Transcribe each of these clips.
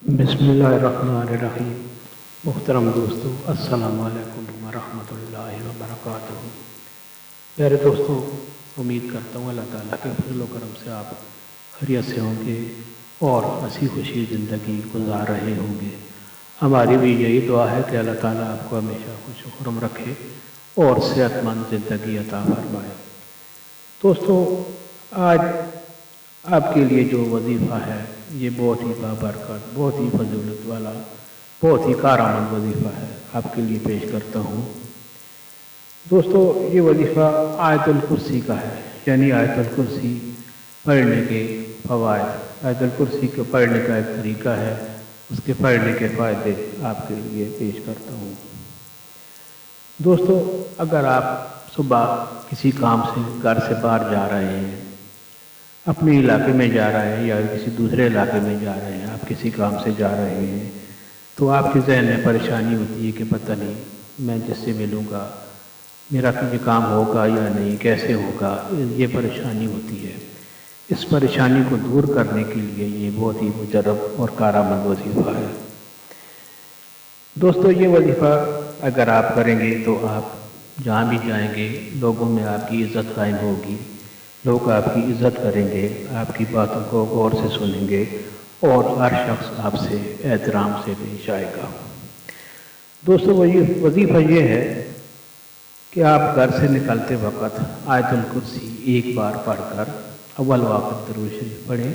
बिस्मिल्लाहिर्रहमानिर्रहीम। मुहतरम दोस्तों, अस्सलाम वालेकुम वरहमतुल्लाहि वबरकातुहू। प्यारे दोस्तों, उम्मीद करता हूँ अल्लाह ताला के फजल व करम से आप खैरियत से होंगे और हंसी खुशी ज़िंदगी गुजार रहे होंगे। हमारी भी यही दुआ है कि अल्लाह ताला आपको हमेशा खुश खुरम रखे और सेहतमंद ज़िंदगी अता फरमाए। दोस्तों, आज आपके लिए जो वजीफ़ा है ये बहुत ही बाबरकत, बहुत ही फजीलत वाला, बहुत ही कारआमद वजीफ़ा है, आपके लिए पेश करता हूँ। दोस्तों, ये वजीफ़ा आयतुल कुर्सी का है, यानी आयतुल कुर्सी पढ़ने के फ़वाइद। आयतुल कुर्सी को पढ़ने का एक तरीका है, उसके पढ़ने के फ़ायदे आपके लिए पेश करता हूँ। दोस्तों, अगर आप सुबह किसी काम से घर से बाहर जा रहे हैं, अपने इलाके में जा रहे हैं या किसी दूसरे इलाके में जा रहे हैं, आप किसी काम से जा रहे हैं, तो आपके जहन में परेशानी होती है कि पता नहीं मैं जिससे मिलूँगा मेरा ये काम होगा या नहीं, कैसे होगा, ये परेशानी होती है। इस परेशानी को दूर करने के लिए ये बहुत ही मुजर्रब और कारआमद वजीफ़ा है। दोस्तों, ये वजीफ़ा अगर आप करेंगे तो आप जहाँ भी जाएंगे लोगों में आपकी इज़्ज़त कायम होगी, लोग आपकी इज़्ज़त करेंगे, आपकी बातों को गौर से सुनेंगे और हर शख्स आपसे एहतराम से पेश आएगा। दोस्तों, वजीफ़ा ये है कि आप घर से निकलते वक़्त आयतुल कुर्सी एक बार पढ़कर अव्वल वक़्त दुरूद शरीफ पढ़ें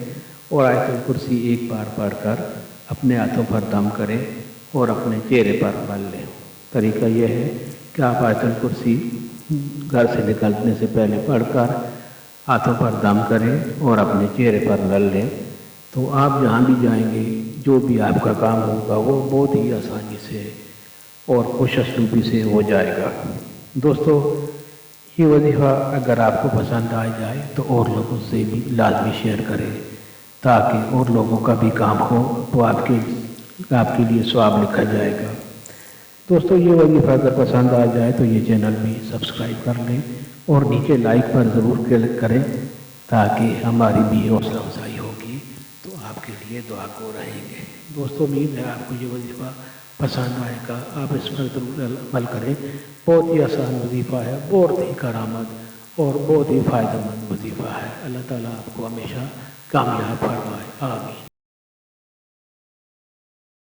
और आयतुल कुर्सी एक बार पढ़कर अपने हाथों पर दम करें और अपने चेहरे पर मल लें। तरीका यह है कि आप आयतुल कुर्सी घर से निकलने से पहले पढ़कर हाथों पर दम करें और अपने चेहरे पर मल लें, तो आप जहाँ भी जाएंगे जो भी आपका काम होगा वो बहुत ही आसानी से और खुश असलूबी से हो जाएगा। दोस्तों, ये वजीफ़ा अगर आपको पसंद आ जाए तो और लोगों से भी लाजमी शेयर करें ताकि और लोगों का भी काम हो तो आपके लिए सवाब लिखा जाएगा। दोस्तों, ये वजीफ़ा अगर पसंद आ जाए तो ये चैनल भी सब्सक्राइब कर लें और नीचे लाइक पर ज़रूर क्लिक करें ताकि हमारी भी हौसला अफजाई होगी तो आपके लिए दुआ को रहेंगे। दोस्तों, उम्मीद है आपको ये वजीफ़ा पसंद आएगा, आप इस पर ज़रूर अमल करें। बहुत ही आसान वजीफ़ा है, बहुत ही करामत और बहुत ही फ़ायदेमंद वजीफ़ा है। अल्लाह ताला आपको हमेशा कामयाब फरमाए। आमीन।